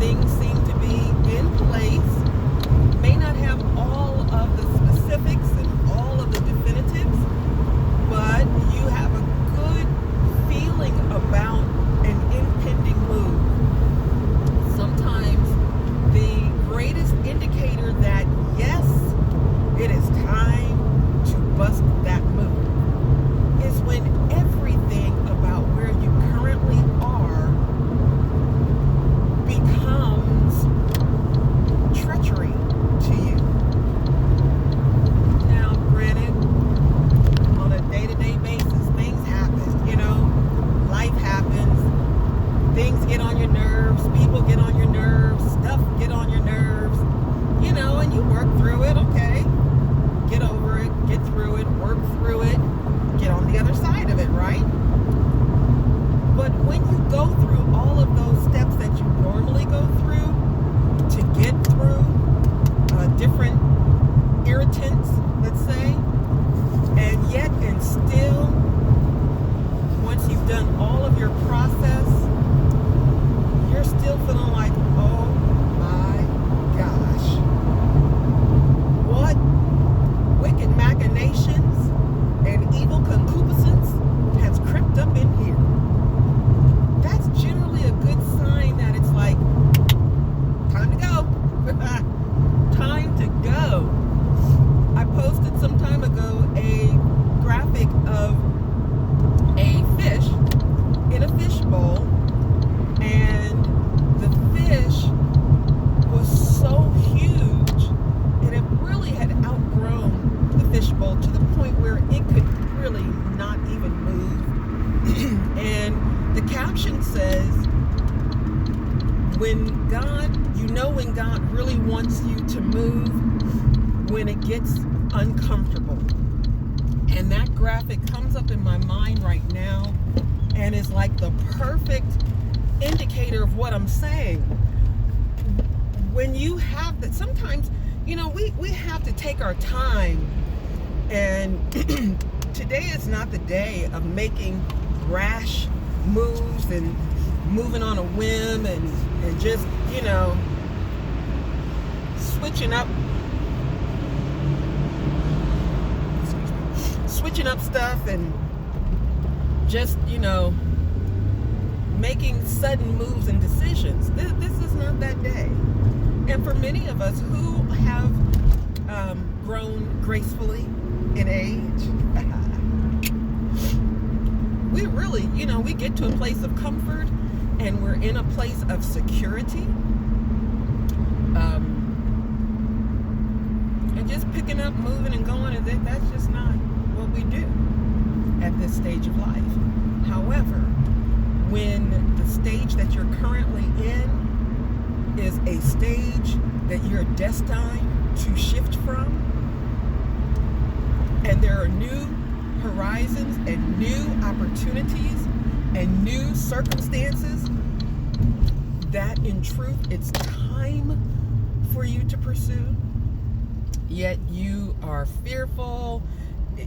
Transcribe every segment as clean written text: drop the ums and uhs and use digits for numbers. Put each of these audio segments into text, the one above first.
things seem to be in place. May not have all of the specifics and all of the definitives, but you have a good feeling about an impending move. Sometimes the greatest indicator that yes, it is time to bust that move is when everything about where you currently are becomes treachery to you. Now, granted, on a day-to-day basis, things happen, life happens, things get on your nerves, people get on your nerves, stuff get on your nerves, and you work through it, okay? Get over it, get through it, work through it, get on the other side of it, right? But when you go through all of those steps that you normally go through to get through different irritants, let's say, and still, once you've done all of your process, you're still feeling like, oh my gosh, what wicked machinations and evil concupiscence has crept up in here. That's generally a good sign that it's like, time to go. Time to go. I posted some time ago a graphic of a fish in a fish bowl, and the fish was so huge, and it really had outgrown the fish bowl to the point where it could really not even move. And the caption says, when God really wants you to move when it gets uncomfortable. And that graphic comes up in my mind right now and is like the perfect indicator of what I'm saying. When you have that, sometimes, we have to take our time, and today is not the day of making rash moves and moving on a whim and just, switching up stuff and just, making sudden moves and decisions. This is not that day. And for many of us who have grown gracefully in age, we really, we get to a place of comfort and we're in a place of security. And just picking up, moving, and going, and that's just not what we do at this stage of life. However, when the stage that you're currently in is a stage that you're destined to shift from, and there are new horizons and new opportunities and new circumstances that in truth it's time for you to pursue, yet you are fearful,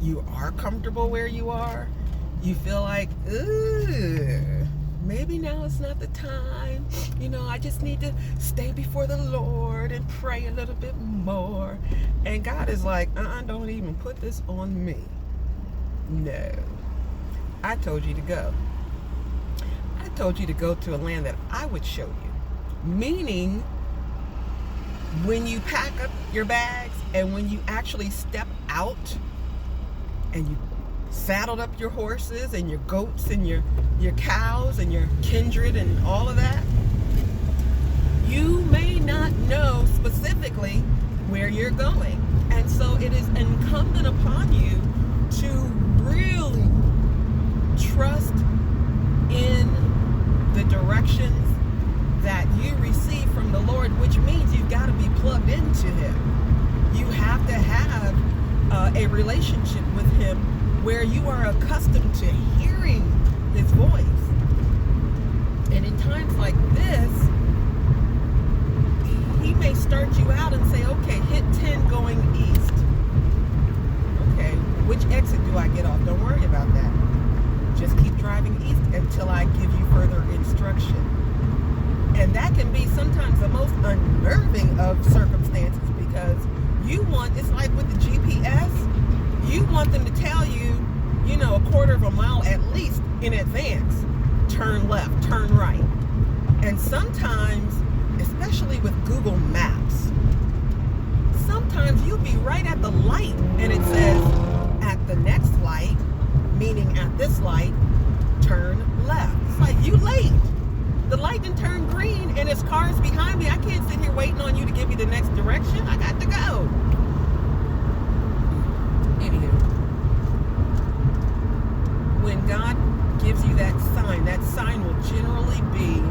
you are comfortable where you are, you feel like, maybe now is not the time, I just need to stay before the Lord and pray a little bit more. And God is like, don't even put this on me. No. I told you to go. I told you to go to a land that I would show you. Meaning, when you pack up your bags and when you actually step out and you saddled up your horses and your goats and your cows and your kindred and all of that, you may not know specifically where you're going. And so it is incumbent upon you to really trust in the directions that you receive from the Lord, which means you've got to be plugged into Him. You have to have a relationship with Him where you are accustomed to hearing His voice. And in times like this, He may start you out and say, okay, hit 10 going east. Okay, which exit do I get off? Don't worry about that. Just keep driving east until I give you further instruction. And that can be sometimes the most unnerving of circumstances, because it's like with the GPS, you want them to tell you, a quarter of a mile at least in advance, turn left, turn right. And sometimes, especially with Google Maps, sometimes you'll be right at the light and it says, at the next light, meaning at this light, turn left. It's like, you late. The light didn't turn green and there's cars behind me. I can't sit here waiting on you to give me the next direction. I got to go. Anywho, when God gives you that sign will generally be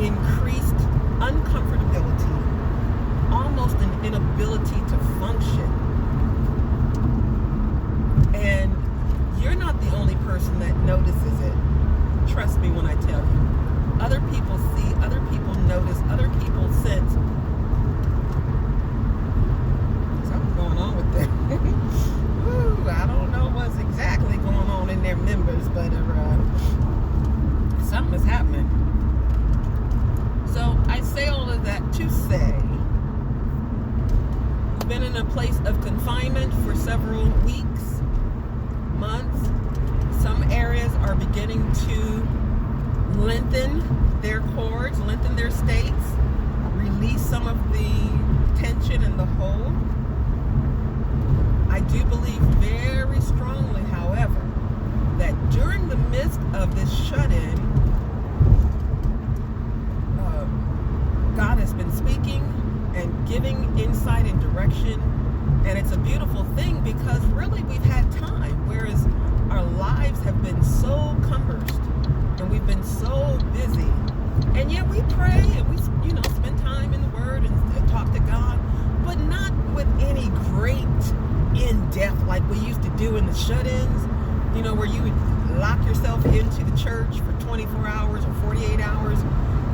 increased uncomfortability, almost an inability to function. And you're not the only person that notices it. Trust me when I tell you. Other people see, other people notice, other people sense. Something's going on with them. Woo, I don't know what's exactly going on in their members, but something is happening. So I say all of that to say, we've been in a place of confinement for several weeks, months. Some areas are beginning to lengthen their cords, lengthen their states, release some of the tension and the hold. I do believe very strongly, however, that during the midst of this shut-in, God has been speaking and giving insight and direction, and it's a beautiful thing, because really we've had time, whereas our lives have been so cumbersome and we've been so busy, and yet we pray and we spend time in the Word and talk to God, but not with any great in-depth like we used to do in the shut-ins, where you would lock yourself into the church for 24 hours or 48 hours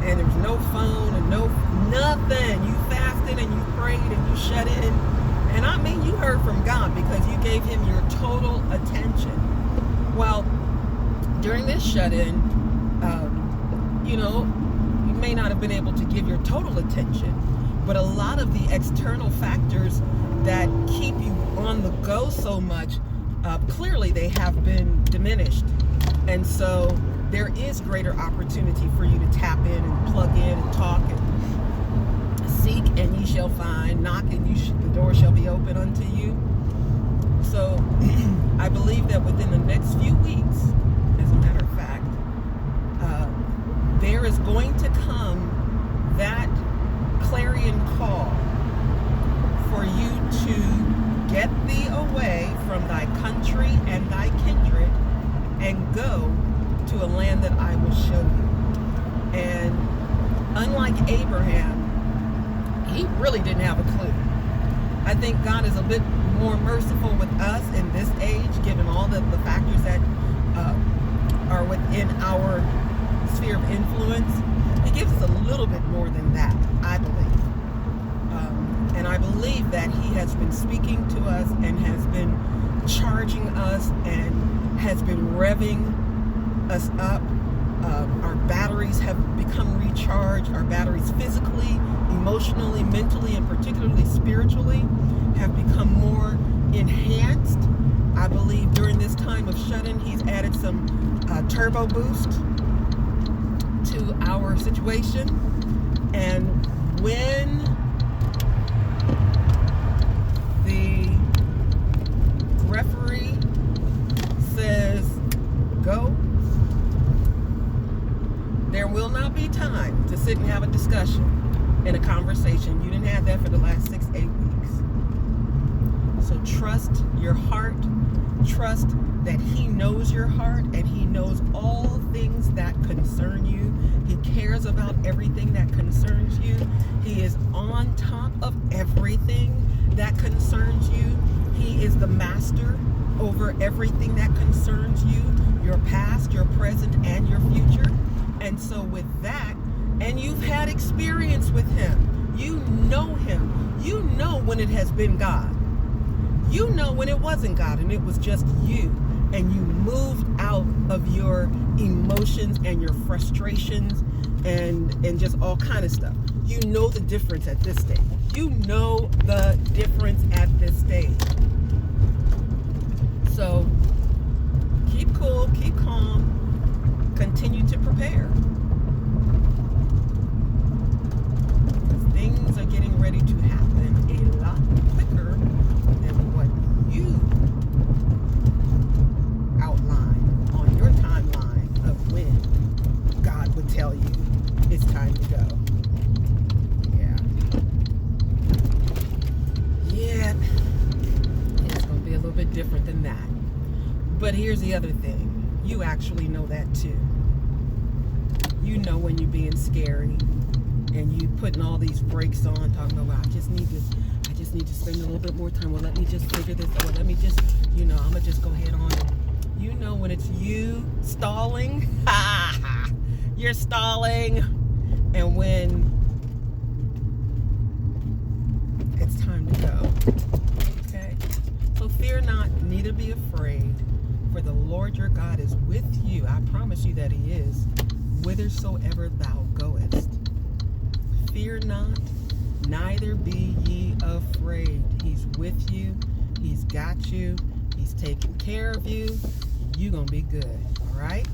and there was no phone and nothing. You fasted and you prayed and you shut in, and I mean you heard from God because you gave him your total attention. Well, during this shut-in, you may not have been able to give your total attention, but a lot of the external factors that keep you on the go so much, clearly they have been diminished. And so there is greater opportunity for you to tap in and plug in and talk and seek and ye shall find, knock and the door shall be open unto you. So I believe that within the next few weeks, as a matter of fact, there is going to come that clarion call for you to get thee away from thy country and thy kindred and go to a land that I will show you. And unlike Abraham, he really didn't have a clue. I think God is a bit more merciful with us in this age, given all the factors that are within our sphere of influence. He gives us a little bit more than that, I believe. And I believe that he has been speaking to us and has been charging us and has been revving us up. Our batteries have become recharged. Our batteries physically, emotionally, mentally, and particularly spiritually have become more enhanced. I believe during this time of shut-in, he's added some turbo boost to our situation. And when the referee says go, there will not be time to sit and have a discussion and a conversation. You didn't have that for the last 6-8 weeks. So trust your heart. Trust that he knows your heart and he knows all things that concern you. He cares about everything that concerns you. He is on top of everything that concerns you. He is the master over everything that concerns you, your past, your present, and your future. And so with that, and you've had experience with him, you know him, you know when it has been God. You know when it wasn't God and it was just you, and you moved out of your emotions and your frustrations and just all kind of stuff. You know the difference at this stage. You know the difference at this stage. So keep cool, keep calm, continue to prepare. Because things are getting ready to happen a lot quicker than what you outline on your timeline of when God would tell you it's time to go. Yeah, it's going to be a little bit different than that. But here's the other thing. You actually know that too. You know when you're being scary and you putting all these brakes on, talking about, well, I just need to spend a little bit more time. Well, let me just figure this out. Well, let me just, I'm going to just go head on. You know when it's you stalling, you're stalling, and when it's time to go. Okay? So fear not, neither be afraid, for the Lord your God is with you. I promise you that he is, whithersoever thou goest. Fear not, neither be ye afraid. He's with you. He's got you. He's taking care of you. You're going to be good. All right?